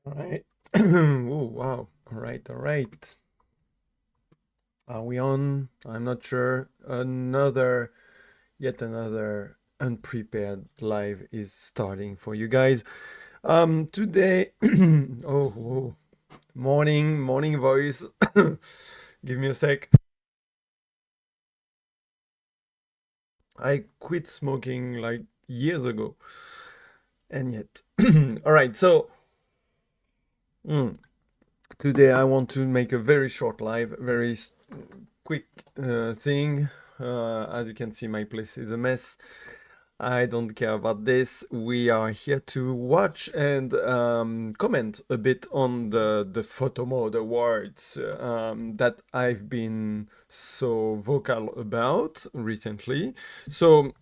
All right. Oh, wow. All right. All right. Are we on? I'm not sure. Yet another unprepared live is starting for you guys. Today, oh, morning voice. Give me a sec. I quit smoking like years ago, and yet, all right. So, mm, today I want to make a very short live, quick thing. As you can see, my place is a mess. I don't care about this. We are here to watch and comment a bit on the photo mode awards that I've been so vocal about recently. So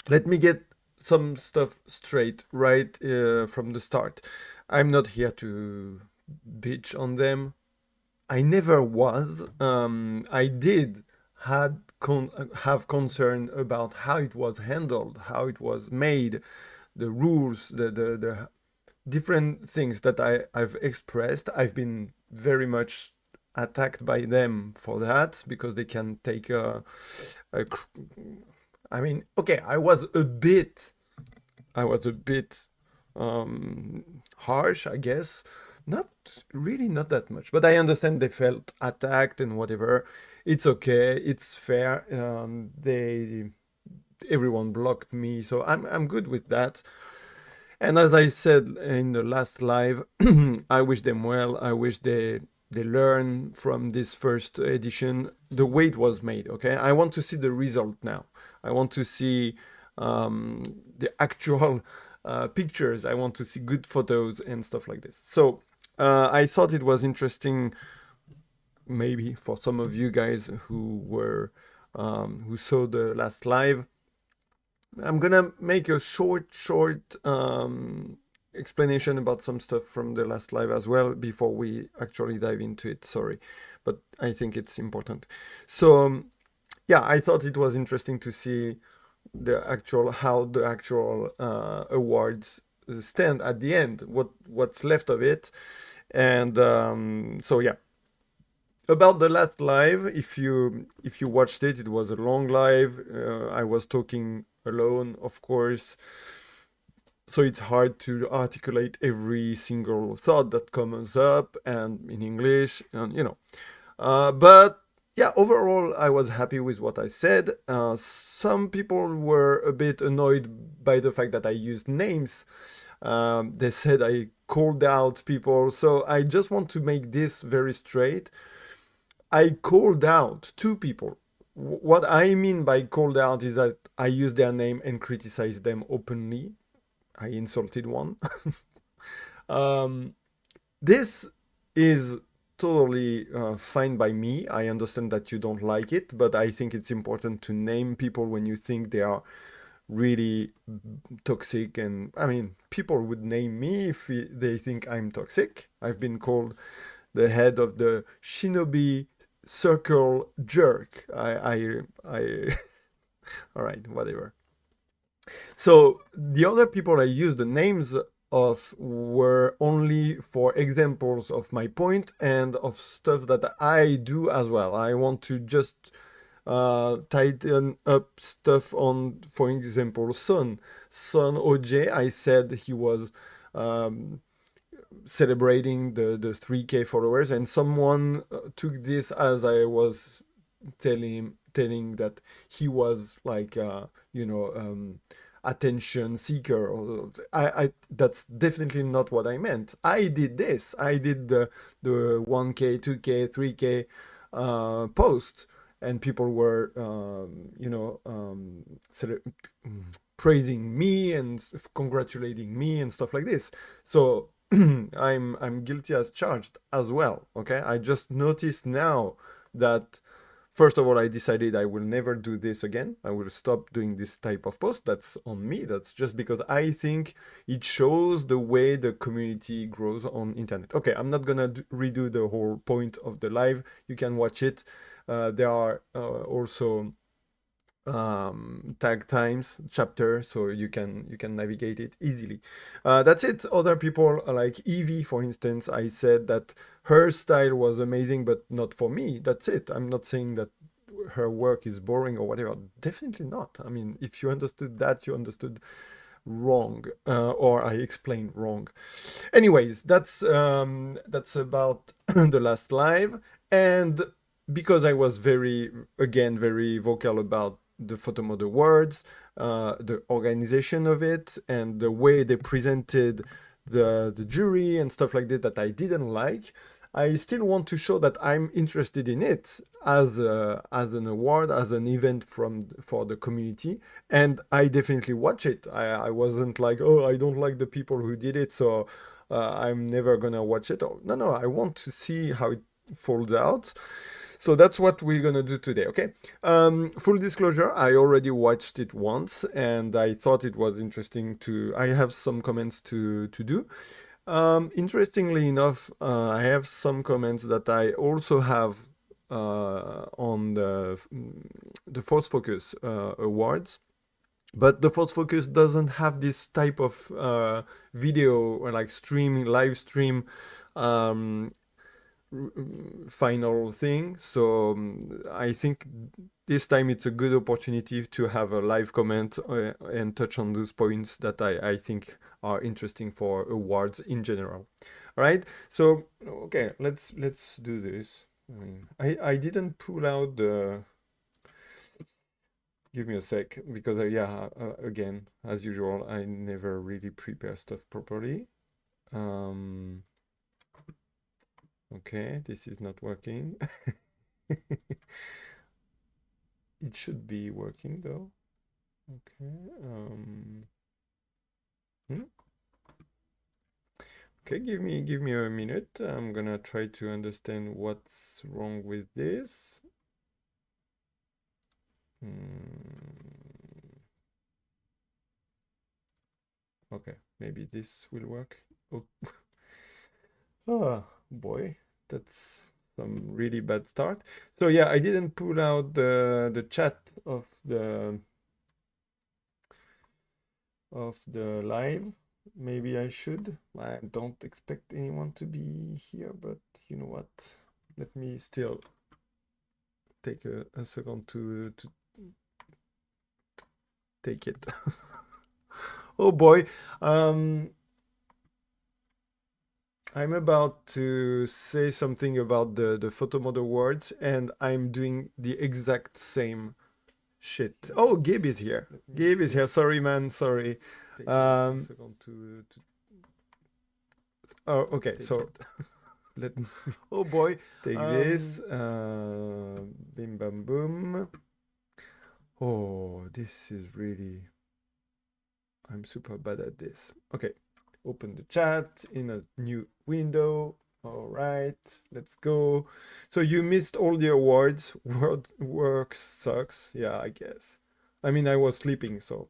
let me get some stuff straight right from the start. I'm not here to bitch on them. I never was. I did have concern about how it was handled, how it was made, the rules, the different things that I've expressed. I've been very much attacked by them for that because they can take a I mean, okay, I was a bit harsh, I guess. Not really, not that much, but I understand they felt attacked and whatever. It's okay, it's fair. Everyone blocked me, so I'm good with that. And as I said in the last live, I wish them well. I wish they learn from this first edition the way it was made. Okay, I want to see the result now. I want to see the actual pictures. I want to see good photos and stuff like this. So I thought it was interesting, maybe for some of you guys who saw the last live. I'm gonna make a short explanation about some stuff from the last live as well before we actually dive into it. Sorry, but I think it's important. So yeah, I thought it was interesting to see how the actual awards stand at the end, what's left of it, and so yeah. About the last live, if you watched it, it was a long live. I was talking alone, of course, so it's hard to articulate every single thought that comes up and in English, and but yeah, overall, I was happy with what I said. Some people were a bit annoyed by the fact that I used names. They said I called out people, so I just want to make this very straight. I called out two people. What I mean by called out is that I used their name and criticized them openly. I insulted one. um, this is totally fine by me. I understand that you don't like it, but I think it's important to name people when you think they are really toxic. And I mean, people would name me if they think I'm toxic. I've been called the head of the Shinobi Circle jerk. All right, whatever. So the other people I used the names of were only for examples of my point and of stuff that I do as well. I want to just tighten up stuff on, for example, Son OJ. I said he was um, celebrating the 3K followers, and someone took this as I was telling that he was like attention seeker. Or I that's definitely not what I meant. I did this. I did the 1K, 2K, 3K post, and people were praising me and congratulating me and stuff like this. So I'm guilty as charged as well. Okay, I just noticed now that first of all, I decided I will never do this again. I will stop doing this type of post. That's on me. That's just because I think it shows the way the community grows on internet. Okay, I'm not gonna redo the whole point of the live. You can watch it. There are also tag times chapter, so you can navigate it easily. That's it. Other people like Evie, for instance, I said that her style was amazing, but not for me. That's it. I'm not saying that her work is boring or whatever. Definitely not. I mean, if you understood that, you understood wrong, or I explained wrong. Anyways, that's about the last live. And because I was very vocal about the Photomod Awards, the organization of it, and the way they presented the jury and stuff like that I didn't like, I still want to show that I'm interested in it as an award, as an event for the community, and I definitely watch it. I wasn't like, oh, I don't like the people who did it, so I'm never gonna watch it. Oh, no, I want to see how it folds out. So that's what we're gonna do today, okay? Full disclosure, I already watched it once, and I thought it was interesting I have some comments to do. Interestingly enough, I have some comments that I also have on the Force Focus Awards. But the Force Focus doesn't have this type of video or like live stream um, final thing. So I think this time it's a good opportunity to have a live comment and touch on those points that I think are interesting for awards in general. All right. So okay, let's do this. I didn't pull out the. Give me a sec, because again, as usual, I never really prepare stuff properly. Okay, this is not working. It should be working though. Okay. Okay, give me a minute. I'm gonna try to understand what's wrong with this. Okay, maybe this will work. Oh boy, that's some really bad start. So yeah, I didn't pull out the chat of the live. Maybe I should. I don't expect anyone to be here, but you know what? Let me still take a second to take it. Oh boy. I'm about to say something about the Photomod Awards, and I'm doing the exact same shit. Oh, Gabe is here. Gabe is here. Sorry, man. Sorry. Oh, okay. So let me. Oh boy. Take this. Bim bam boom. Oh, this is really. I'm super bad at this. Okay. Open the chat in a new window. All right, let's go. So you missed all the awards. Work sucks. Yeah, I guess. I mean, I was sleeping, so,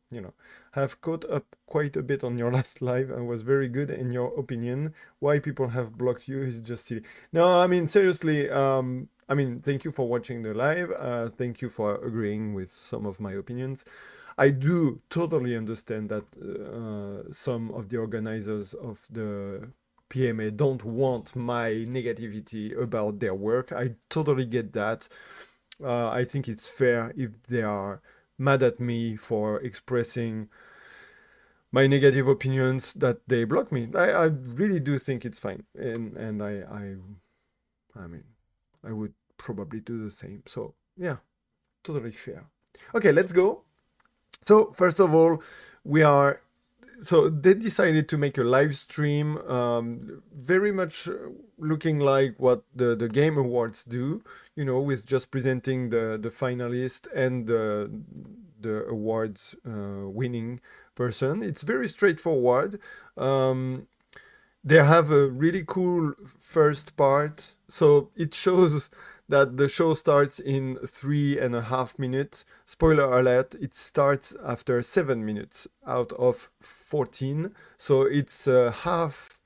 have caught up quite a bit on your last live and was very good in your opinion. Why people have blocked you is just silly. No, I mean, seriously, thank you for watching the live. Thank you for agreeing with some of my opinions. I do totally understand that some of the organizers of the PMA don't want my negativity about their work. I totally get that. I think it's fair if they are mad at me for expressing my negative opinions that they block me. I really do think it's fine, and I mean, I would probably do the same. So yeah, totally fair. Okay, let's go. So first of all, they decided to make a live stream, very much looking like what the Game Awards do, with just presenting the finalist and the awards winning person. It's very straightforward. They have a really cool first part. So it shows that the show starts in 3.5 minutes. Spoiler alert, it starts after 7 minutes out of 14. So it's half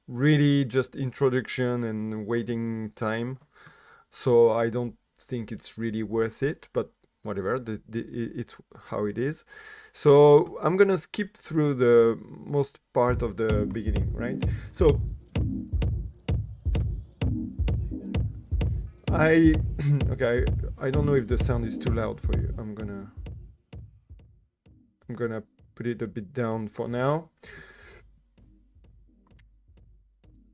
really just introduction and waiting time. So I don't think it's really worth it, but whatever, it's how it is. So I'm gonna skip through the most part of the beginning, right? So okay, I don't know if the sound is too loud for you. I'm gonna put it a bit down for now.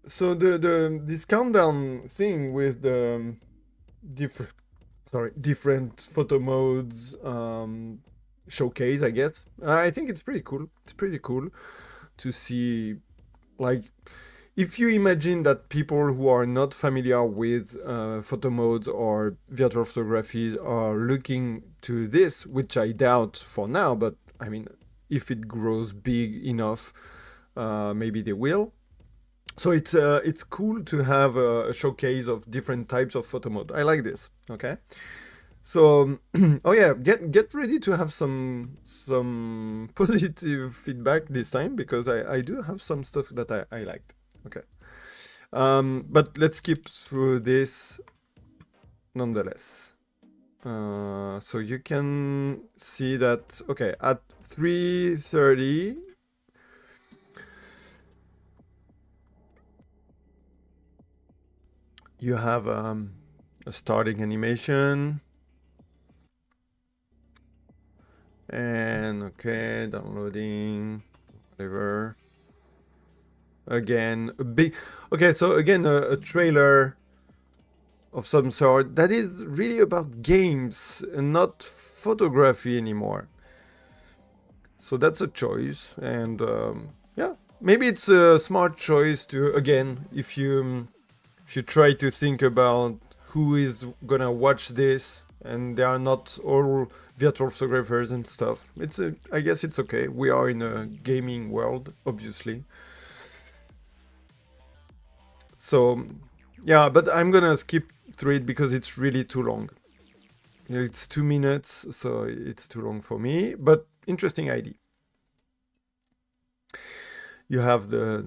So this countdown thing with the different photo modes showcase, I guess. I think it's pretty cool. It's pretty cool to see, like, if you imagine that people who are not familiar with photo modes or virtual photographies are looking to this, which I doubt for now, but I mean, if it grows big enough, maybe they will. So it's cool to have a showcase of different types of photo mode. I like this. Okay. So oh yeah, get ready to have some positive feedback this time, because I do have some stuff that I liked. Okay. But let's skip through this nonetheless. So you can see that, okay, at 3:30 you have a starting animation. And okay, downloading, whatever. Again, a big, okay, so again, a trailer of some sort that is really about games and not photography anymore. So that's a choice, and yeah, maybe it's a smart choice to, again, if you try to think about who is gonna watch this, and they are not all virtual photographers and stuff. I guess it's okay. We are in a gaming world, obviously. So yeah, but I'm gonna skip through it because it's really too long. It's 2 minutes, so it's too long for me, but interesting idea. You have the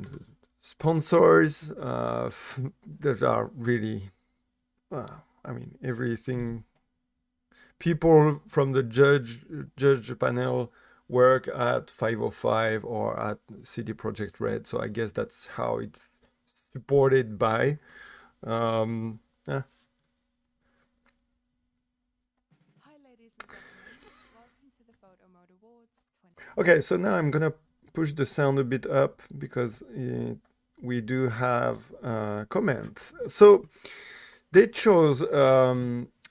sponsors that are really, I mean, everything. People from the judge panel work at 505 or at CD Projekt Red, so I guess that's how it's supported by. Hi, ladies and gentlemen. Welcome to the Photo Mode Awards 20. Okay, so now I'm gonna push the sound a bit up because we do have comments. So they chose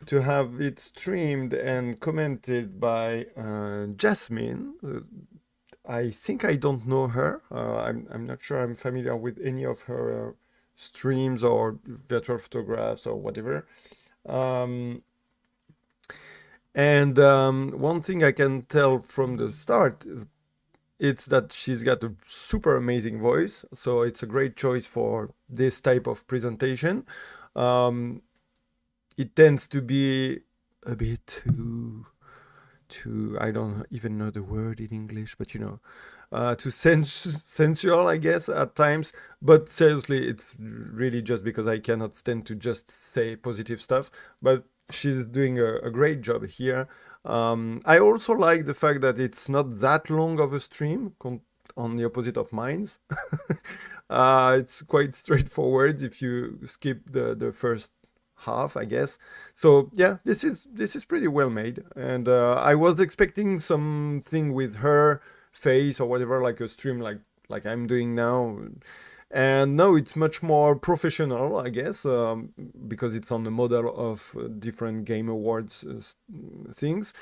to have it streamed and commented by Jasmine. I think I don't know her. I'm not sure I'm familiar with any of her streams or virtual photographs or whatever. And one thing I can tell from the start, it's that she's got a super amazing voice. So it's a great choice for this type of presentation. It tends to be a bit too I don't even know the word in English, but you know, too sensual, I guess, at times. But seriously, it's really just because I cannot stand to just say positive stuff. But she's doing a great job here. I also like the fact that it's not that long of a stream, on the opposite of mine's. It's quite straightforward if you skip the first half, I guess. So yeah, this is pretty well made, and I was expecting something with her face or whatever, like a stream like I'm doing now, and no, it's much more professional, I guess, because it's on the model of different game awards things.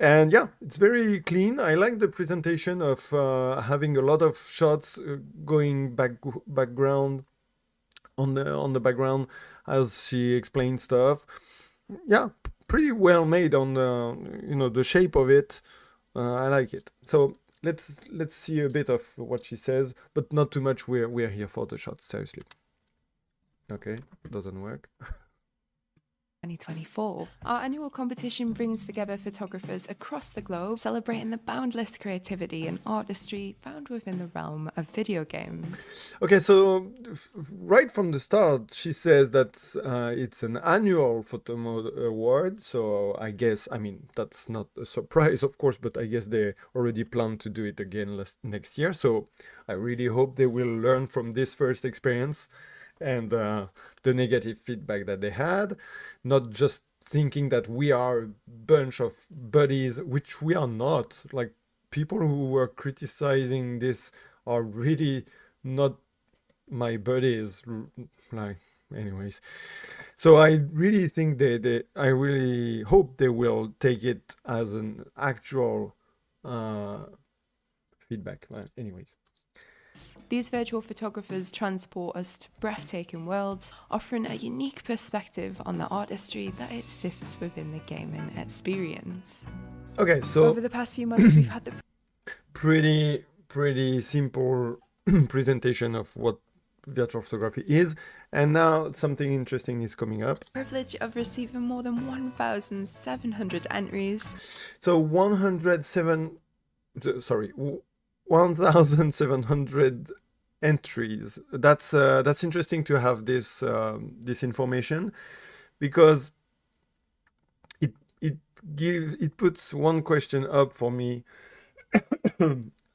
And yeah, it's very clean. I like the presentation of having a lot of shots going background on the background as she explains stuff. Yeah, pretty well made on the shape of it. I like it. So let's see a bit of what she says, but not too much. We're here for the shots, seriously. Okay, doesn't work. 2024. Our annual competition brings together photographers across the globe, celebrating the boundless creativity and artistry found within the realm of video games. Okay, so right from the start, she says that it's an annual Photomod award. So I guess, I mean, that's not a surprise, of course, but I guess they already plan to do it again next year. So I really hope they will learn from this first experience and the negative feedback that they had, not just thinking that we are a bunch of buddies, which we are not. Like, people who were criticizing this are really not my buddies. Like, anyways, so I really think I really hope they will take it as an actual feedback. Anyways. These virtual photographers transport us to breathtaking worlds, offering a unique perspective on the artistry that exists within the gaming experience. Okay, so over the past few months, we've had the pretty simple presentation of what virtual photography is, and now something interesting is coming up. Privilege of receiving more than 1,700 entries. So 1,700 entries. That's interesting to have this information, because it puts one question up for me.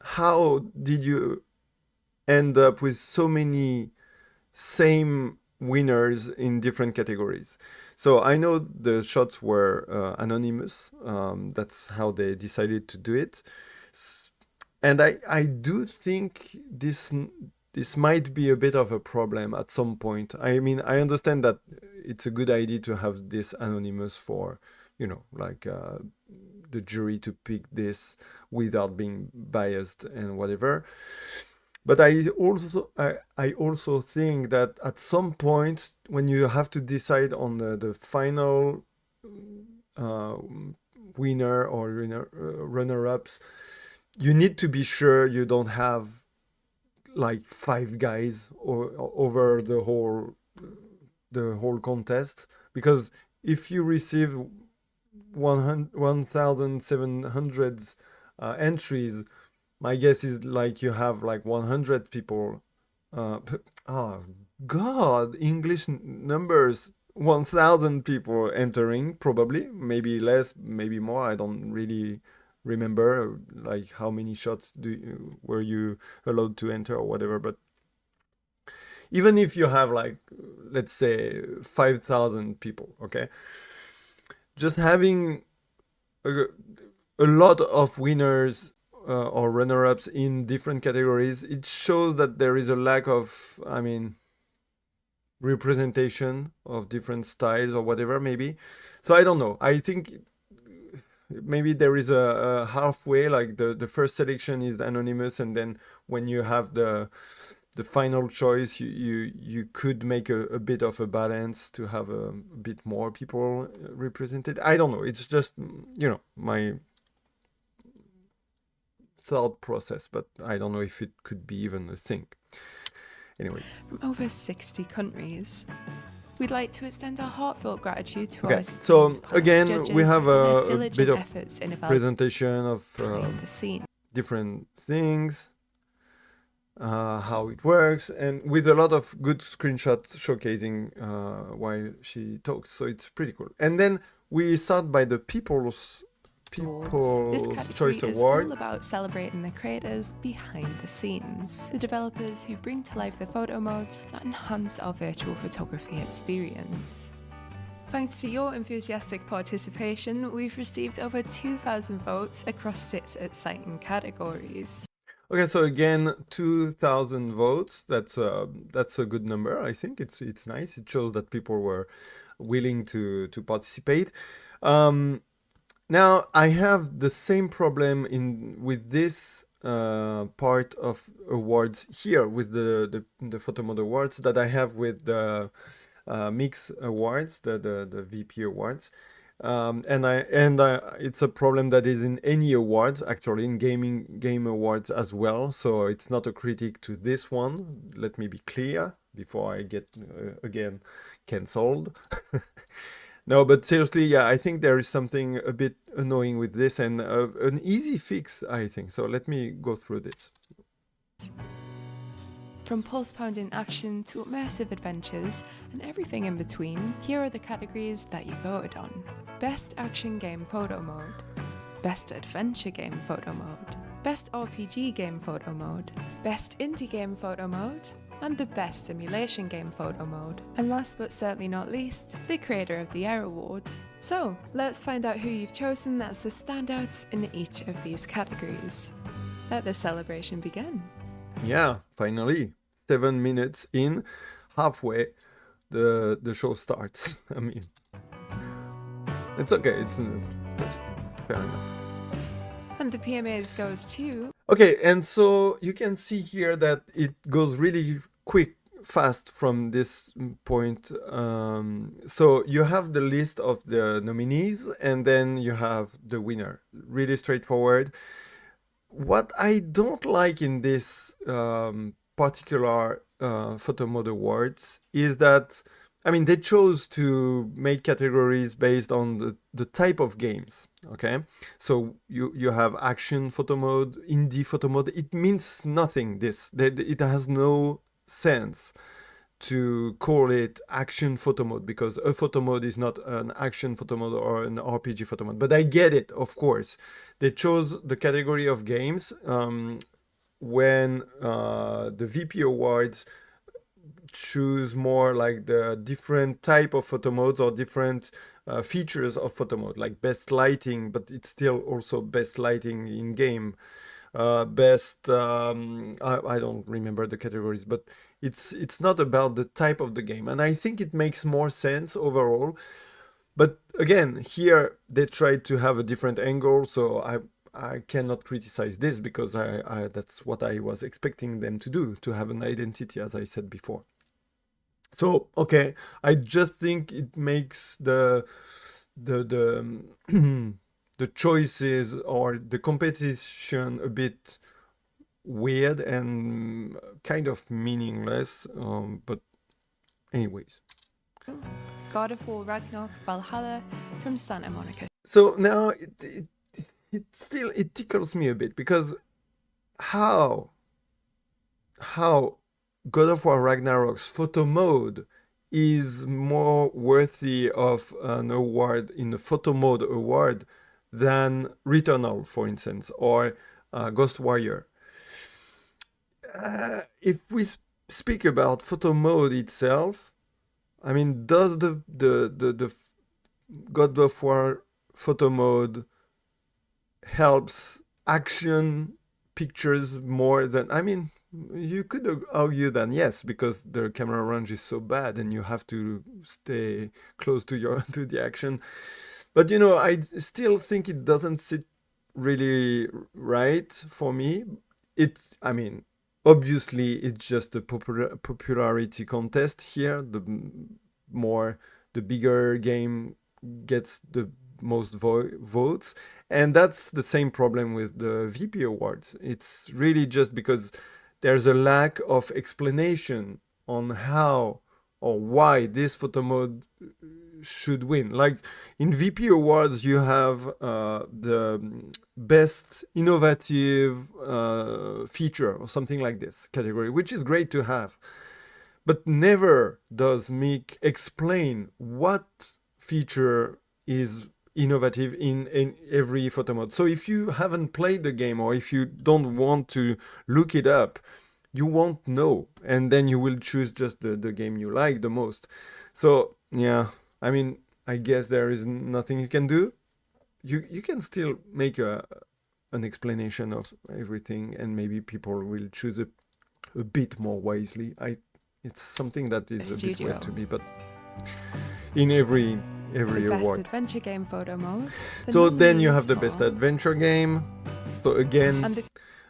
How did you end up with so many same winners in different categories? So I know the shots were anonymous. That's how they decided to do it. And I do think this might be a bit of a problem at some point. I mean, I understand that it's a good idea to have this anonymous for, like the jury to pick this without being biased and whatever. But I also think that at some point, when you have to decide on the final winner or runner-ups, you need to be sure you don't have like 5 guys over the whole contest, because if you receive 1,700 entries, my guess is like you have like 100 people. Oh God, English numbers. 1,000 people entering, probably, maybe less, maybe more. I don't really remember like how many shots were you allowed to enter or whatever. But even if you have like, let's say 5,000 people, okay, just having a lot of winners or runner-ups in different categories, it shows that there is a lack of, I mean, representation of different styles or whatever, maybe. So I don't know. I think maybe there is a halfway, like the first selection is anonymous, and then when you have the final choice, you could make a bit of a balance to have a bit more people represented. I don't know. It's just, my thought process, but I don't know if it could be even a thing. Anyways. From over 60 countries. We'd like to extend our heartfelt gratitude to Okay, our so again, judges we have for a their bit diligent of efforts in presentation of evaluating the scene. different things, how it works, and with a lot of good screenshots showcasing while she talks. So it's pretty cool. And then we start by the People's This Choice category is Award. all about celebrating the creators behind the scenes, the developers who bring to life the photo modes that enhance our virtual photography experience. Thanks to your enthusiastic participation, we've received over 2,000 votes across 6 exciting categories. Okay, so again, 2,000 votes. That's a good number. I think it's nice. It shows that people were willing to participate. Now I have the same problem with this part of awards here with the Photomod Awards that I have with the Mix Awards, the VP Awards. It's a problem that is in any awards, actually, in game awards as well. So it's not a critique to this one. Let me be clear before I get again cancelled. No, but seriously, yeah, I think there is something a bit annoying with this and an easy fix, I think. So let me go through this. From pulse-pounding action to immersive adventures and everything in between, here are the categories that you voted on. Best Action Game Photo Mode, Best Adventure Game Photo Mode, Best RPG Game Photo Mode, Best Indie Game Photo Mode, and the Best Simulation Game Photo Mode. And last but certainly not least, the Creator of the Year Award. So, let's find out who you've chosen as the standouts in each of these categories. Let the celebration begin. Yeah, finally, 7 minutes in, halfway, the show starts. I mean, it's okay. It's fair enough. And the PMAs goes to... Okay, and so you can see here that it goes really quick, fast from this point. So you have the list of the nominees, and then you have the winner. Really straightforward. What I don't like in this particular Photo Mode Awards is that, I mean, they chose to make categories based on the type of games, okay? So you have action photo mode, indie photo mode. It means nothing, this. It has no sense to call it action photo mode, because a photo mode is not an action photo mode or an RPG photo mode. But I get it, of course. They chose the category of games when the VP Awards choose more like the different type of photo modes or different features of photo mode, like best lighting, but it's still also best lighting in game. Best I don't remember the categories, but it's not about the type of the game, and I think it makes more sense overall. But again, here they tried to have a different angle, so I cannot criticize this, because I that's what I was expecting them to do, to have an identity, as I said before. So okay, I just think it makes the the choices or the competition a bit weird and kind of meaningless. But anyways. God of War Ragnarok Valhalla from Santa Monica. So now it still tickles me a bit, because how God of War Ragnarok's photo mode is more worthy of an award in the photo mode award than Returnal, for instance, or Ghostwire. If we speak about photo mode itself, I mean, does the God of War photo mode helps action pictures more than, I mean, you could argue that yes, because the camera range is so bad and you have to stay close to the action. But you know, I still think it doesn't sit really right for me. I mean, obviously it's just a popularity contest here. The bigger game gets the most votes, and that's the same problem with the VP Awards. It's really just because there's a lack of explanation on how or why this photo mode should win. Like in VP Awards, you have the best innovative feature or something like this category, which is great to have. But never does Mick explain what feature is innovative in every photo mode. So if you haven't played the game, or if you don't want to look it up, you won't know, and then you will choose just the game you like the most. So yeah, I mean, I guess there is nothing you can do. You can still make an explanation of everything, and maybe people will choose a bit more wisely. It's something that is a bit weird to me, but in every the award. Best Adventure Game Photo Mode. So then you have the Best Adventure Game. So again, And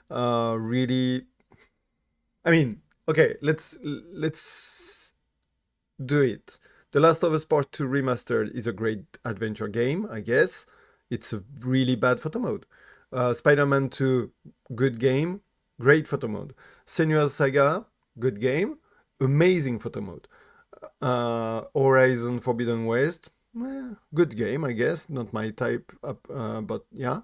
really, I mean, okay, let's do it. The Last of Us Part 2 Remastered is a great adventure game, I guess. It's a really bad photo mode. Spider-Man 2, good game, great photo mode. Senua's Saga, good game, amazing photo mode. Horizon Forbidden West, good game, I guess. Not my type, but yeah.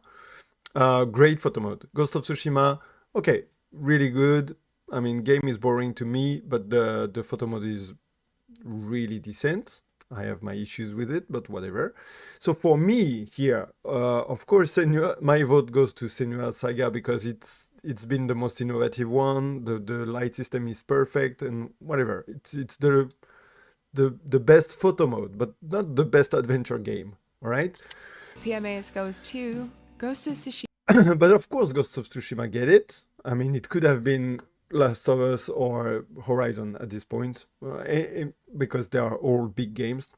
Great photo mode. Ghost of Tsushima, okay, really good. I mean, game is boring to me, but the photo mode is really decent. I have my issues with it, but whatever. So for me here, of course, my vote goes to Senua Saga because it's been the most innovative one. The light system is perfect and whatever. It's the best photo mode, but not the best adventure game. All right. PMAs goes to Ghost of Tsushima. But of course, Ghost of Tsushima get it. I mean, it could have been Last of Us or Horizon at this point, because they are all big games.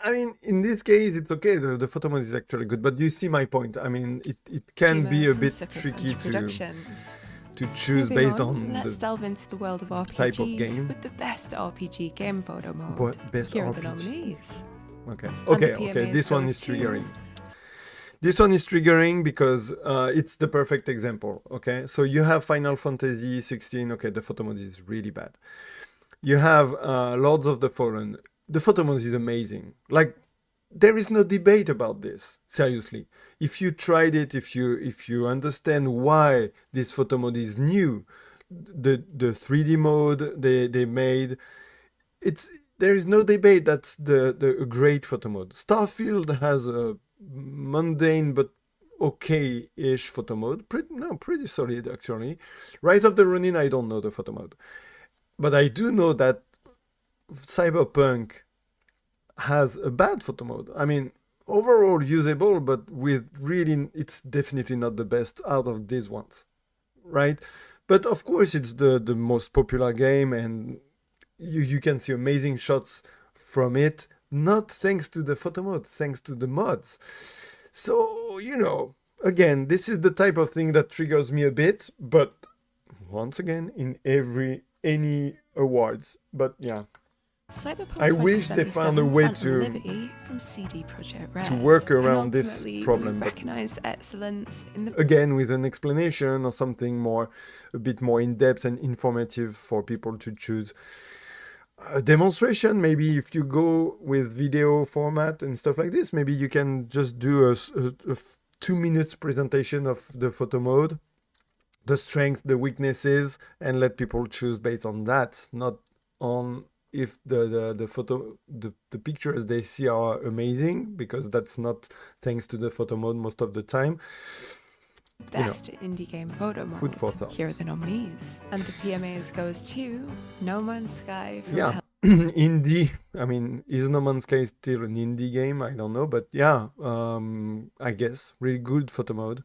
I mean, in this case, it's okay. The photo mode is actually good, but you see my point. I mean, it can be a bit tricky to choose based on let's the delve into the world of RPGs type of game. with the best RPG game photo mode. Best Here are the RPG. nominees. Okay, And the okay, PMAs this one goes is to- triggering. This one is triggering because it's the perfect example, okay? So you have Final Fantasy 16, okay, the photo mode is really bad. You have Lords of the Fallen. The photo mode is amazing. Like, there is no debate about this, seriously. If you tried it, if you understand why this photo mode is new, the 3D mode they made, there is no debate that's the great photo mode. Starfield has a mundane but okay-ish photo mode. Pretty solid actually. Rise of the Ronin, I don't know the photo mode, but I do know that Cyberpunk has a bad photo mode. I mean, overall usable, but with really, it's definitely not the best out of these ones, right? But of course, it's the most popular game, and you can see amazing shots from it, not thanks to the photo mode, thanks to the mods. So, again, this is the type of thing that triggers me a bit, but once again, in any awards. But yeah, Cyberpunk I wish they 2077 found a way Phantom to- Liberty from CD Projekt Red. to work And around this ultimately, problem, we but- recognize excellence in the again, with an explanation or something a bit more in-depth and informative for people to choose. A demonstration, maybe if you go with video format and stuff like this, maybe you can just do a 2 minutes presentation of the photo mode, the strengths, the weaknesses, and let people choose based on that, not on if the photo, the pictures they see are amazing, because that's not thanks to the photo mode most of the time. best indie game photo mode. Food for thought. Here are the nominees. And the PMAs goes to No Man's Sky from Yeah. Indie, I mean, is No Man's Sky still an indie game? I don't know, but yeah, I guess really good photo mode.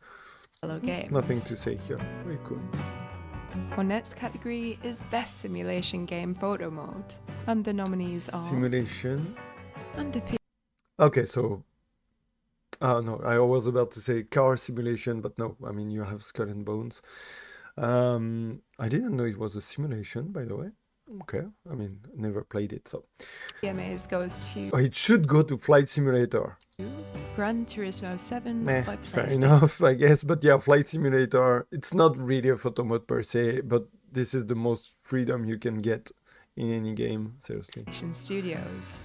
Hello Games. Nothing to say here. Very cool. Our next category is Best Simulation Game Photo Mode. And the nominees are... Simulation. And the Okay, so no, I was about to say car simulation, but no, I mean, you have Skull and Bones. I didn't know it was a simulation, by the way. Okay, I mean, never played it, so PMAs goes to it should go to Flight Simulator. Gran Turismo 7 Meh, by fair PlayStation. enough, I guess. But yeah, Flight Simulator, it's not really a photo mode per se, but this is the most freedom you can get in any game, seriously. Studios.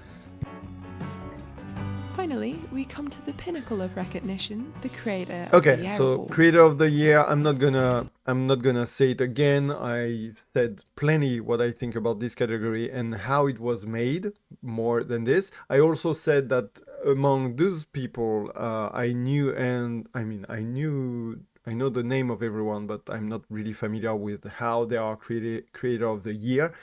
Finally, we come to the pinnacle of recognition, the Creator of the Okay, Year so Awards. Creator of the Year, I'm not gonna say it again. I said plenty what I think about this category and how it was made, more than this. I also said that among those people, I know the name of everyone, but I'm not really familiar with how they are Creator of the Year.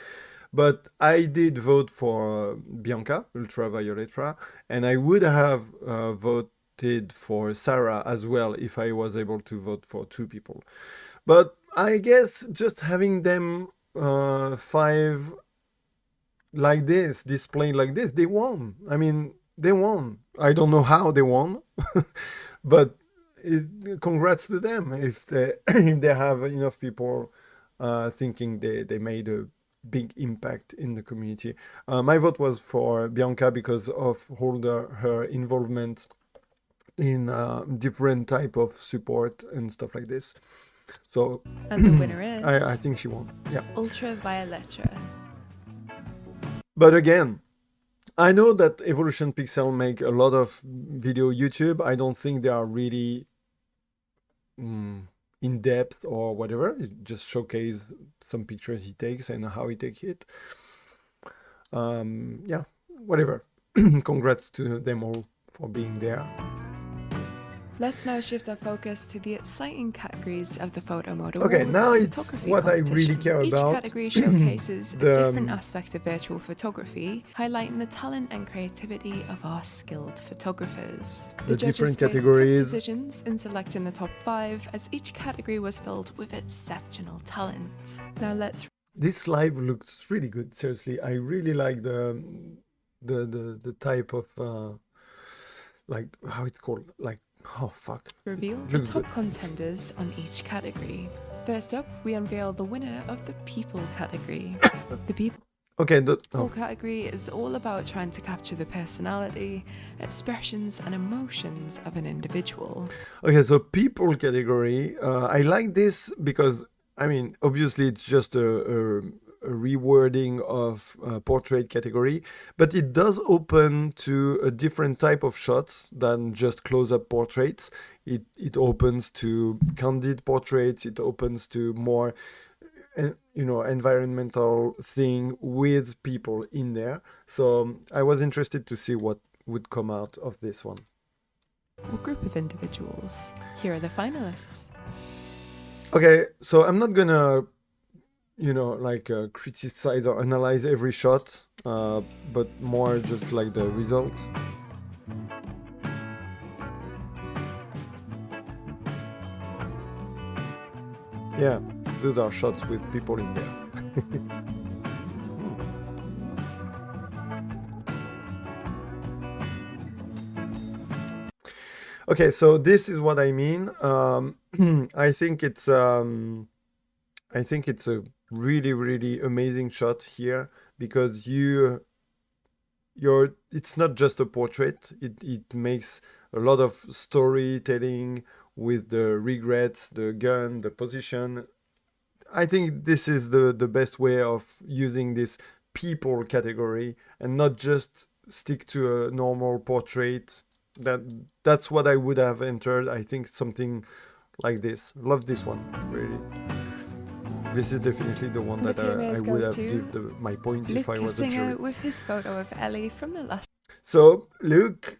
But I did vote for Bianca, Ultravioletra, and I would have voted for Sarah as well if I was able to vote for two people. But I guess just having them 5 like this, displayed like this, they won. I mean, they won. I don't know how they won, but congrats to them if they have enough people thinking they made a big impact in the community. My vote was for Bianca because of all her involvement in different type of support and stuff like this. So And the winner is I think she won. Yeah. Ultravioletra. But again, I know that Evolution Pixel make a lot of video YouTube. I don't think they are really in depth or whatever. It just showcase some pictures he takes and how he takes it. Yeah, whatever. Congrats to them all for being there. Let's now shift our focus to the exciting categories of the Photo Mode Awards. Okay, now it's photography what I really competition. care Each about. category showcases The, a different aspect of virtual photography, highlighting the talent and creativity of our skilled photographers. The judges different faced tough categories. decisions in selecting the top 5, as each category was filled with exceptional talent. Now let's This live looks really good. Seriously, I really like the type of like how it's called. Like, oh fuck. reveal the Looks top good. contenders on each category. First up, we unveil the winner of the People category. The People Okay, category is all about trying to capture the personality, expressions, and emotions of an individual. Okay, so people category. I like this because I mean, obviously, it's just a rewording of portrait category, but it does open to a different type of shots than just close-up portraits. It opens to candid portraits. It opens to more, environmental thing with people in there. So I was interested to see what would come out of this one. Or group of individuals. Here are the finalists. Okay, so I'm not gonna, criticize or analyze every shot, but more just like the results. Yeah, those are shots with people in there. Okay, so this is what I mean. I think it's a really, really amazing shot here because it's not just a portrait. It makes a lot of storytelling with the regrets, the gun, the position. I think this is the best way of using this people category and not just stick to a normal portrait. That's what I would have entered. I think something like this. Love this one, really. This is definitely the one that I would have given my point if I was a jury. With his photo of Ellie from the last. So Luke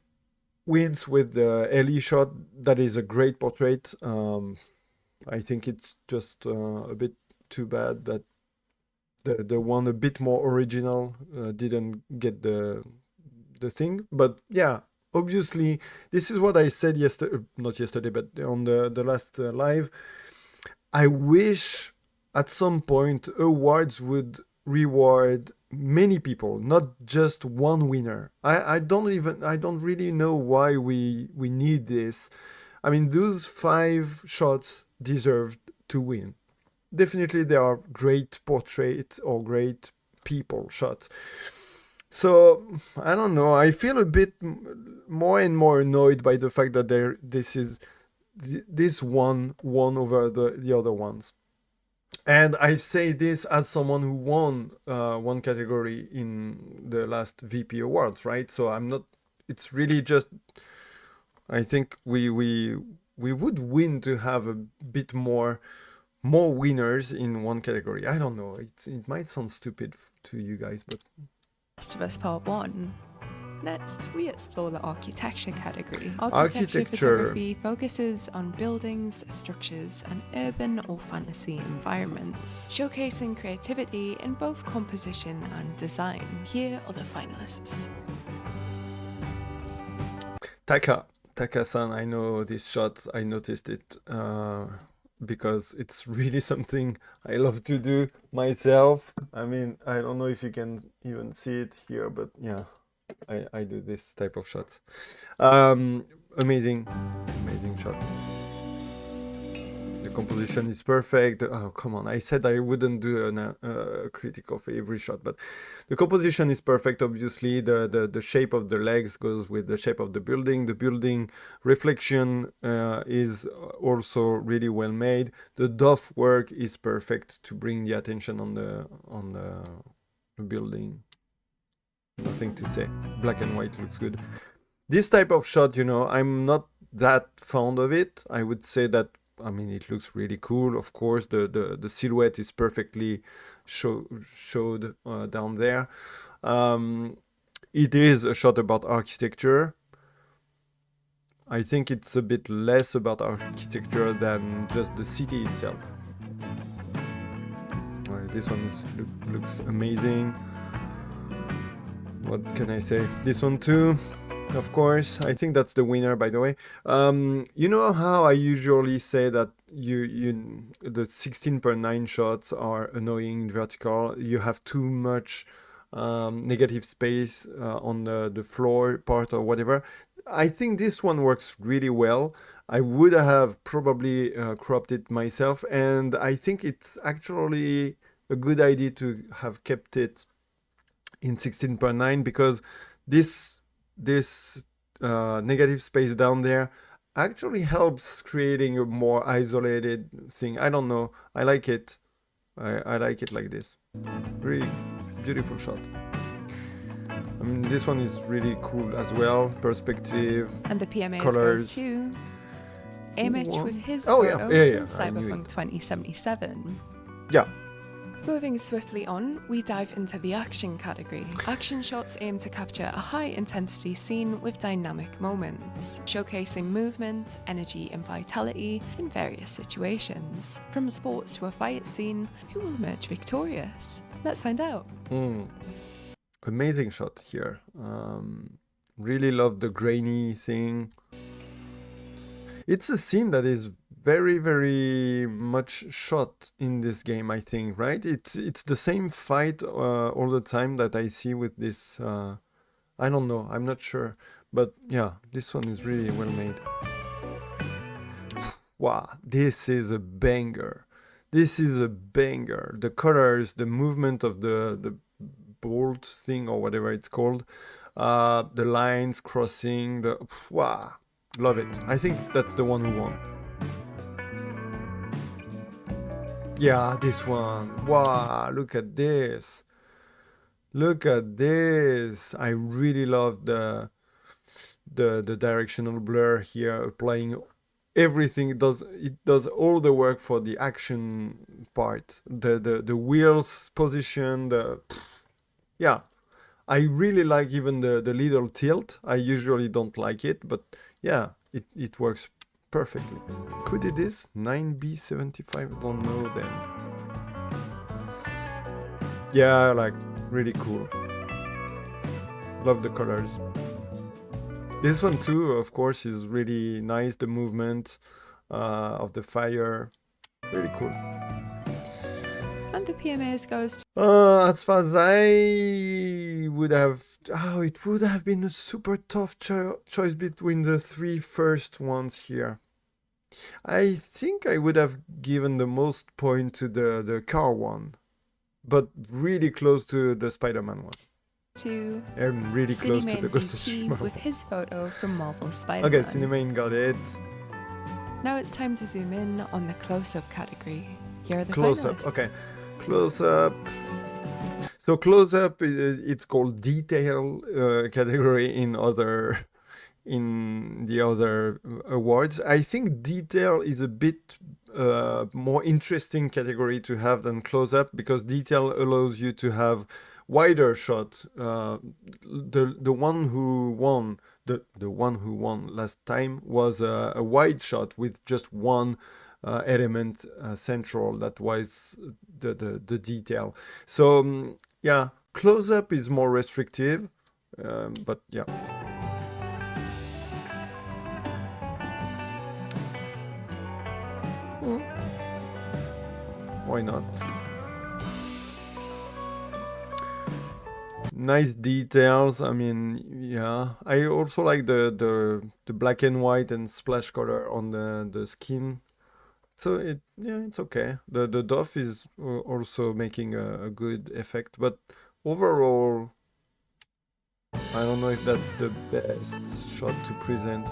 wins with the Ellie shot. That is a great portrait. I think it's just a bit too bad that the one a bit more original didn't get the thing. But yeah. Obviously, this is what I said not yesterday, but on the last live. I wish at some point awards would reward many people, not just one winner. I don't really know why we need this. I mean, those 5 shots deserved to win. Definitely, there are great portrait or great people shots. So I don't know. I feel a bit more and more annoyed by the fact that this one won over the other ones. And I say this as someone who won one category in the last VP Awards, right? So I'm not. It's really just. I think we would win to have a bit more winners in one category. I don't know. It might sound stupid to you guys, but. Last of Us Part 1. Next, we explore the architecture category. Architecture photography focuses on buildings, structures, and urban or fantasy environments, showcasing creativity in both composition and design. Here are the finalists. Taka-san, I know this shot. I noticed it because it's really something I love to do myself. I mean, I don't know if you can even see it here, but yeah, I do this type of shots. Amazing shot. The composition is perfect. Oh, come on. I said I wouldn't do a critic of every shot, but the composition is perfect. Obviously, the shape of the legs goes with the shape of the building. The building reflection is also really well made. The dove work is perfect to bring the attention on the building. Nothing to say. Black and white looks good. This type of shot, I'm not that fond of it. I would say that, it looks really cool. Of course, the silhouette is perfectly showed down there. It is a shot about architecture. I think it's a bit less about architecture than just the city itself. This one looks amazing. What can I say? This one too, of course. I think that's the winner, by the way. You know how I usually say that the 16:9 shots are annoying in vertical. You have too much negative space on the floor part or whatever. I think this one works really well. I would have probably cropped it myself, and I think it's actually a good idea to have kept it in 16:9 because this negative space down there actually helps creating a more isolated thing. I don't know. I like it. I like it like this. Really beautiful shot. This one is really cool as well. Perspective. And the PMA colors. goes to Image with his Oh, photo yeah. from I knew Cyberpunk it. 2077. Yeah. Moving swiftly on, we dive into the action category. Action shots aim to capture a high-intensity scene with dynamic moments, showcasing movement, energy and vitality in various situations. From sports to a fight scene, who will emerge victorious? Let's find out. Amazing shot here. Really love the grainy thing. It's a scene that is very, very much shot in this game, I think, right? It's the same fight all the time that I see with this. I don't know, I'm not sure. But yeah, this one is really well made. Wow, this is a banger. This is a banger. The colors, the movement of the bolt thing or whatever it's called, the lines crossing, wow, love it. I think that's the one who won. Yeah, this one. Wow, look at this. Look at this. I really love the directional blur here, applying everything. It does all the work for the action part. The wheels position, yeah. I really like even the little tilt. I usually don't like it, but yeah, it works perfectly. Could it is 9B75? Don't know then. Yeah, like really cool. Love the colors. This one too, of course, is really nice. The movement of the fire, really cool. And the PMAs goes As far as I would have, it would have been a super tough choice between the three first ones here. I think I would have given the most point to the car one, but really close to the Spider-Man one. to And really close to the Cinemane Ghost of VP Tsushima with one. his photo from Marvel Spider-Man. Okay, Cinemane got it. Now it's time to zoom in on the close-up category. Here are the Close-up, finalists. okay. Close-up. So close-up, it's called detail category in the other awards. I think detail is a bit more interesting category to have than close-up, because detail allows you to have wider shot. The one who won last time was a wide shot with just one element central. That was the detail. So yeah, close-up is more restrictive, but yeah. Why not? Nice details. I mean, yeah. I also like the black and white and splash color on the skin. So it's okay. The Dove is also making a good effect, but overall, I don't know if that's the best shot to present.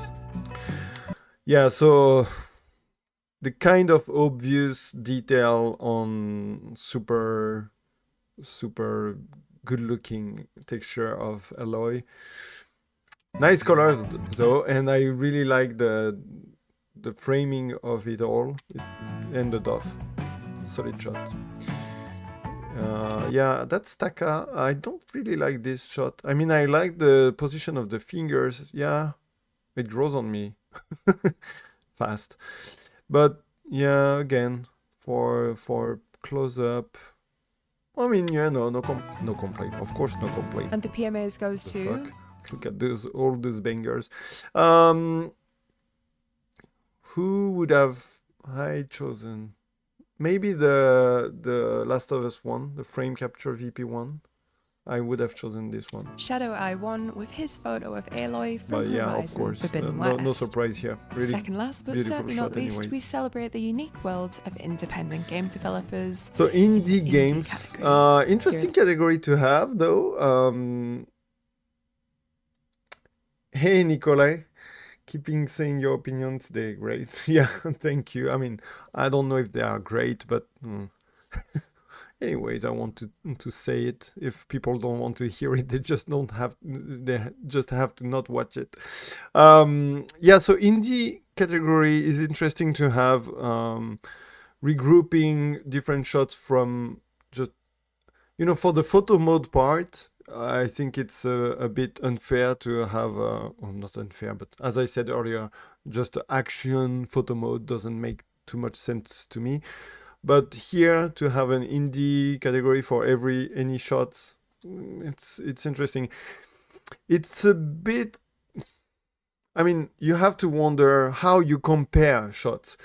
Yeah, so the kind of obvious detail on super good looking texture of Aloy. Nice colors though, and I really like the framing of it all. It ended off. Solid shot. Yeah, that's Taka. I don't really like this shot. I mean, I like the position of the fingers. Yeah, it grows on me fast. But yeah, again, for close up, I mean, yeah, no complaint. Of course, no complaint. And the PMAs goes The to... fuck? Look at all these bangers. Who would have I chosen? Maybe the Last of Us one, the frame capture VP1. I would have chosen this one. Shadow Eye won with his photo of Aloy from But yeah, of Horizon course, Forbidden no West. surprise here. Really Second last, but beautiful certainly not shot least, anyways. we celebrate the unique worlds of independent game developers. So indie Indie games, category. interesting Good. category to have though. Hey Nikolai, keeping saying your opinion today, great. Yeah, thank you. I mean, I don't know if they are great, but anyways, I want to say it. If people don't want to hear it, they just don't have. They just have to not watch it. Yeah, so indie category is interesting to have. Regrouping different shots from just, for the photo mode part. I think it's a bit unfair to have, well, not unfair, but as I said earlier, just action photo mode doesn't make too much sense to me. But here to have an indie category for any shots, it's interesting. It's a bit. I mean, you have to wonder how you compare shots.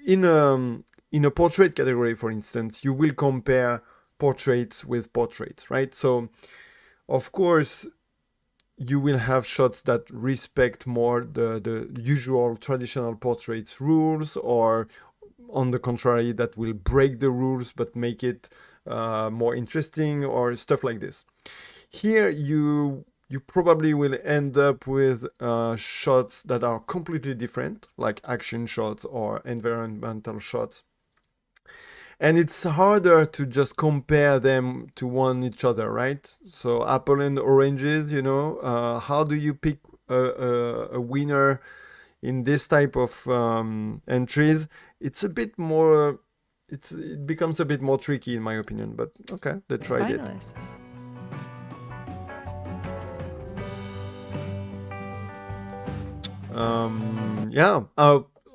In a portrait category, for instance, you will compare portraits with portraits, right? So, of course, you will have shots that respect more the usual traditional portraits rules, or on the contrary, that will break the rules but make it more interesting, or stuff like this. Here, you probably will end up with shots that are completely different, like action shots or environmental shots. And it's harder to just compare them to each other, right? So apple and oranges, how do you pick a winner in this type of entries? It's a bit more, it becomes a bit more tricky in my opinion, but okay, they tried it. Finalists. Yeah.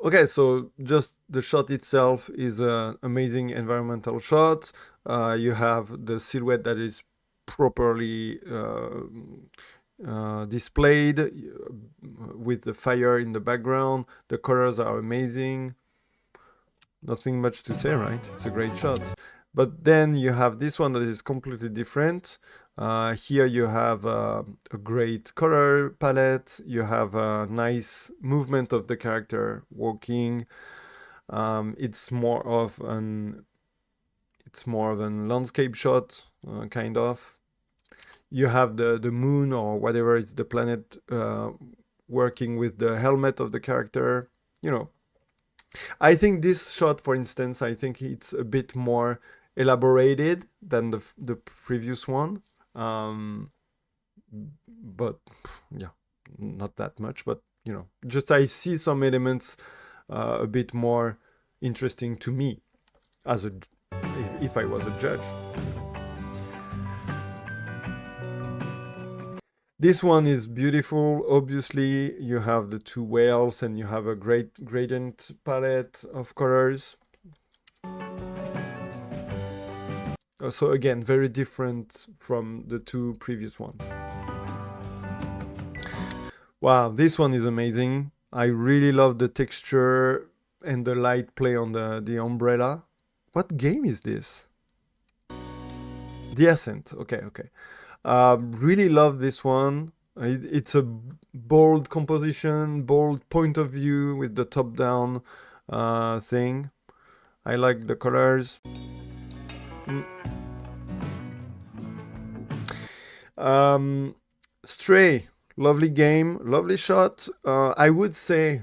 Okay, so just the shot itself is an amazing environmental shot. You have the silhouette that is properly displayed with the fire in the background. The colors are amazing. Nothing much to say, right? It's a great shot. But then you have this one that is completely different. Here you have a great color palette. You have a nice movement of the character walking. It's more of an landscape shot, kind of. You have the moon or whatever is the planet working with the helmet of the character. I think this shot, for instance, I think it's a bit more elaborated than the previous one. But yeah, not that much, but just I see some elements a bit more interesting to me if I was a judge. This one is beautiful. Obviously, you have the two whales and you have a great gradient palette of colors. So again, very different from the two previous ones. Wow, this one is amazing. I really love the texture and the light play on the umbrella. What game is this? The Ascent. Okay. Really love this one. It's a bold composition, bold point of view with the top-down thing. I like the colors. Stray, lovely game, lovely shot. I would say,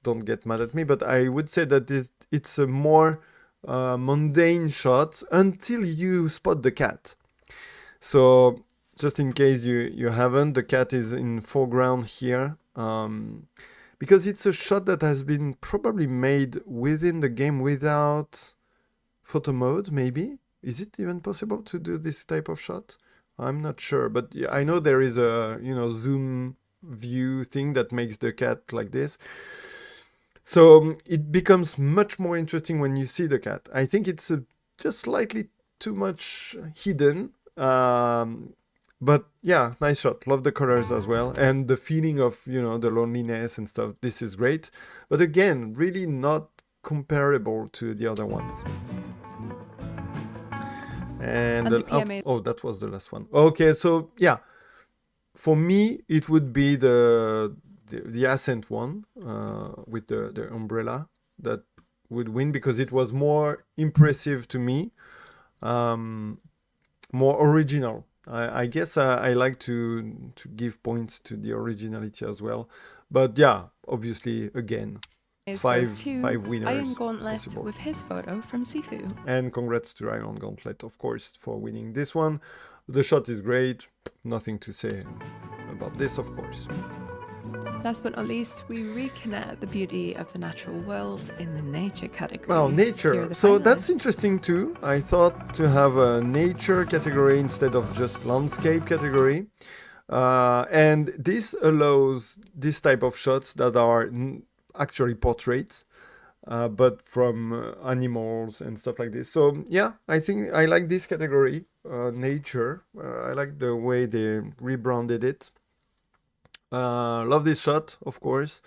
don't get mad at me, but I would say that it's a more mundane shot until you spot the cat. So just in case you haven't, the cat is in foreground here. Because it's a shot that has been probably made within the game without photo mode, maybe? Is it even possible to do this type of shot? I'm not sure, but yeah, I know there is a, zoom view thing that makes the cat like this. So it becomes much more interesting when you see the cat. I think it's just slightly too much hidden. But yeah, nice shot. Love the colors as well. And the feeling of, the loneliness and stuff. This is great. But again, really not comparable to the other ones. And the PMA. oh, that was the last one. Okay, so yeah, for me it would be the Ascent one with the umbrella that would win because it was more impressive to me, more original. I guess I like to give points to the originality as well, but yeah, obviously again. Five winners. Iron Gauntlet possible. with his photo from Sifu. And congrats to Iron Gauntlet, of course, for winning this one. The shot is great. Nothing to say about this, of course. Last but not least, we reconnect the beauty of the natural world in the nature category. Well, nature. So that's interesting too. I thought to have a nature category instead of just landscape category. And this allows this type of shots that are actually portraits, but from animals and stuff like this. So yeah, I think I like this category, nature. I like the way they rebranded it. Love this shot, of course.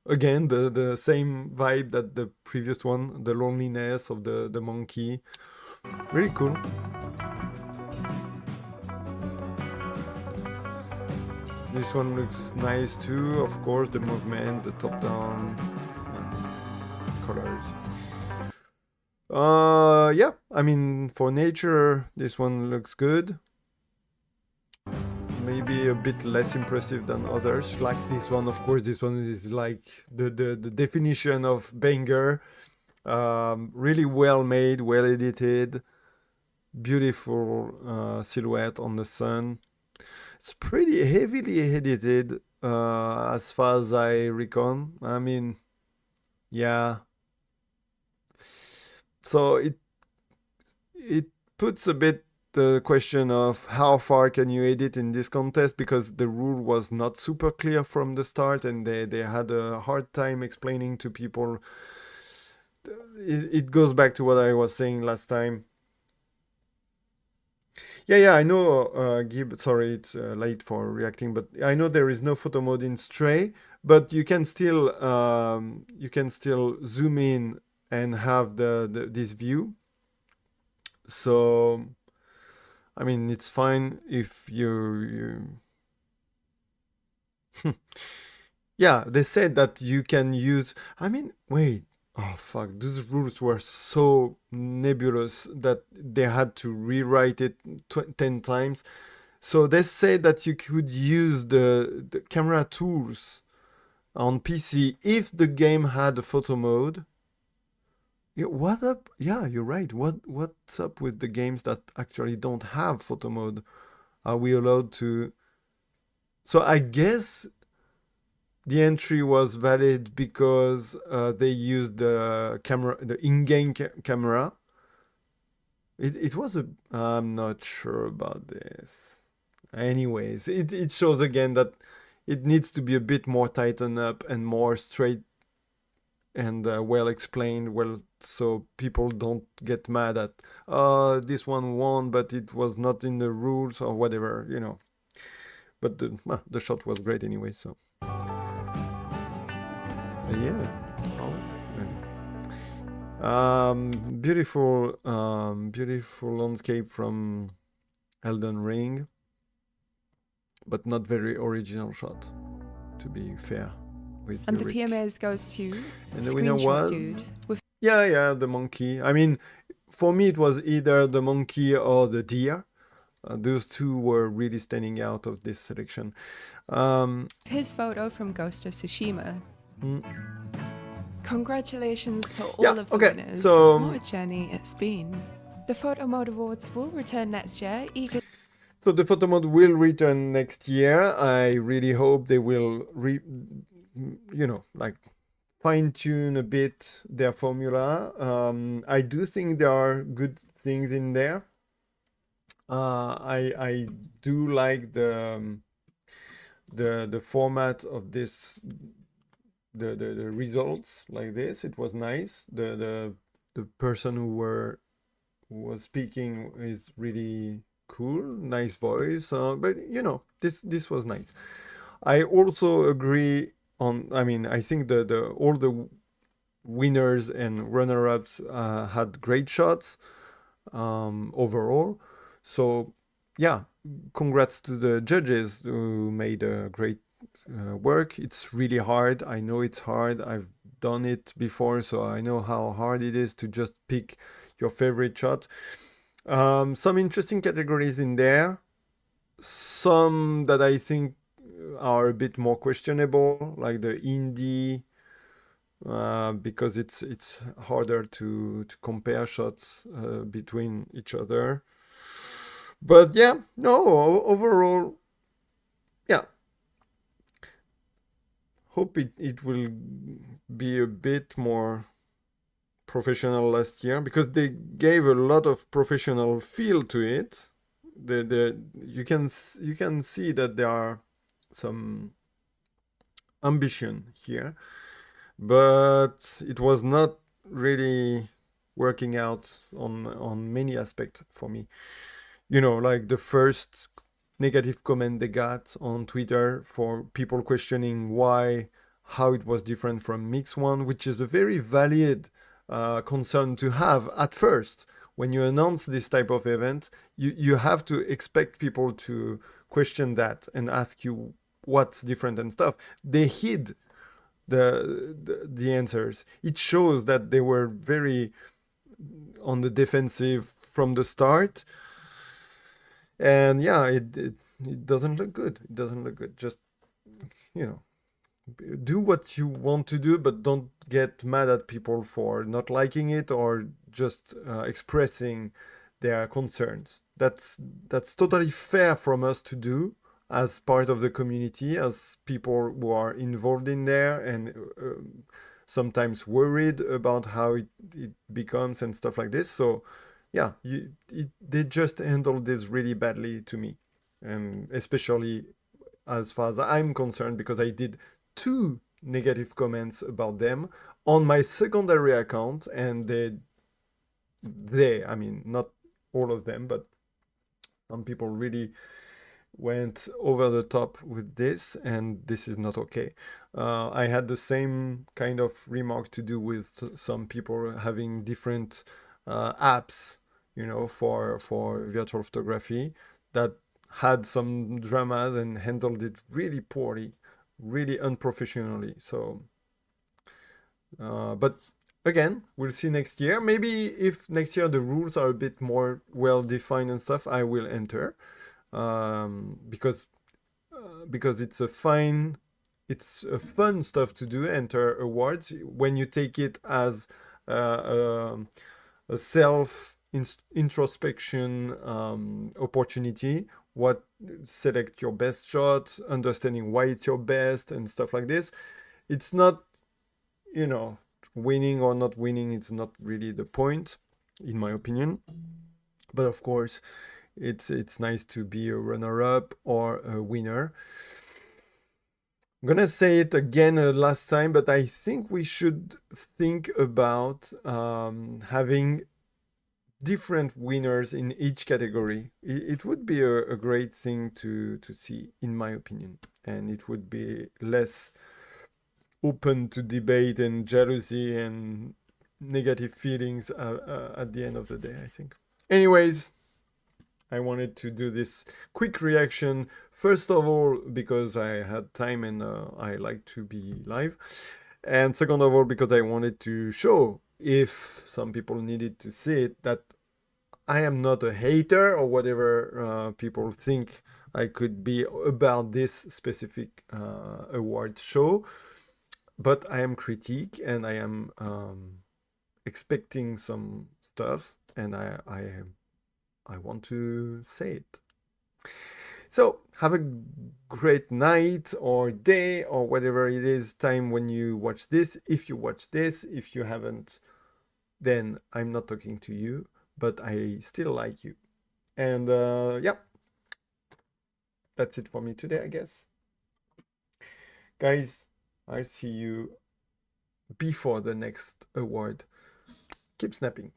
Again, the same vibe that the previous one, the loneliness of the monkey. Really cool. This one looks nice too, of course, the movement, the top-down colors. Yeah, I mean, for nature, this one looks good. Maybe a bit less impressive than others, like this one. Of course, this one is like the definition of banger. Really well made, well edited, beautiful silhouette on the sun. It's pretty heavily edited, as far as I reckon. I mean, yeah. So it puts a bit the question of how far can you edit in this contest, because the rule was not super clear from the start, and they had a hard time explaining to people. It goes back to what I was saying last time. Yeah, I know, Gib, sorry, it's late for reacting, but I know there is no photo mode in Stray, but you can still zoom in and have this view. So, I mean, it's fine if you yeah, they said that you can use, I mean, wait. Oh fuck, those rules were so nebulous that they had to rewrite it 10 times. So they said that you could use the camera tools on PC if the game had a photo mode. Yeah, what up? Yeah, you're right. What's up with the games that actually don't have photo mode? Are we allowed to? So I guess the entry was valid because they used the camera, the in-game camera. It was a. I'm not sure about this. Anyways, it shows again that it needs to be a bit more tightened up and more straight and well explained, so people don't get mad at this one won, but it was not in the rules or whatever, But the shot was great anyway, so. Yeah. Beautiful landscape from Elden Ring, but not very original shot, to be fair. And the PMAs goes to and the winner was Dude with the monkey. I mean, for me it was either the monkey or the deer. Those two were really standing out of this selection. His photo from Ghost of Tsushima. Congratulations to all of the winners. So what a journey it's been. The Photo Mode Awards will return next year, eager. So the photo mode will return next year. I really hope they will like fine tune a bit their formula. I do think there are good things in there. I do like the format of this, the results like this. It was nice. The person who was speaking is really cool, nice voice. But this was nice. I also agree on. I mean, I think the all the winners and runner-ups had great shots overall. So yeah, congrats to the judges who made a great work. It's really hard. I know it's hard. I've done it before, so I know how hard it is to just pick your favorite shot. Some interesting categories in there. Some that I think are a bit more questionable, like the indie, because it's harder to compare shots between each other. But yeah, no, overall, yeah. Hope it will be a bit more professional last year, because they gave a lot of professional feel to it. You can see that there are some ambition here, but it was not really working out on many aspects for me. Like the first negative comment they got on Twitter for people questioning how it was different from Mix One, which is a very valid concern to have at first. When you announce this type of event, you have to expect people to question that and ask you what's different and stuff. They hid the answers. It shows that they were very on the defensive from the start. And yeah, it doesn't look good. It doesn't look good. Just, do what you want to do, but don't get mad at people for not liking it or just expressing their concerns. That's totally fair from us to do as part of the community, as people who are involved in there and sometimes worried about how it becomes and stuff like this. So yeah, they just handled this really badly to me, and especially as far as I'm concerned, because I did 2 negative comments about them on my secondary account, and I mean, not all of them, but some people really went over the top with this, and this is not okay. I had the same kind of remark to do with some people having different apps, for virtual photography, that had some dramas and handled it really poorly, really unprofessionally. So, but again, we'll see next year. Maybe if next year the rules are a bit more well defined and stuff, I will enter, because it's a fun stuff to do. Enter awards when you take it as a self introspection opportunity. Select your best shot, understanding why it's your best and stuff like this. It's not, winning or not winning. It's not really the point, in my opinion. But of course, it's nice to be a runner-up or a winner. I'm gonna say it again last time, but I think we should think about having different winners in each category. It would be a great thing to see, in my opinion, and it would be less open to debate and jealousy and negative feelings at the end of the day, I think. Anyways, I wanted to do this quick reaction, first of all because I had time and I like to be live, and second of all because I wanted to show, if some people needed to see it, that I am not a hater or whatever people think I could be about this specific award show, but I am critique and I am expecting some stuff and I want to say it. So have a great night or day or whatever it is time when you watch this. If you watch this, if you haven't, then I'm not talking to you, but I still like you. And yeah, that's it for me today, I guess. Guys, I'll see you before the next award. Keep snapping.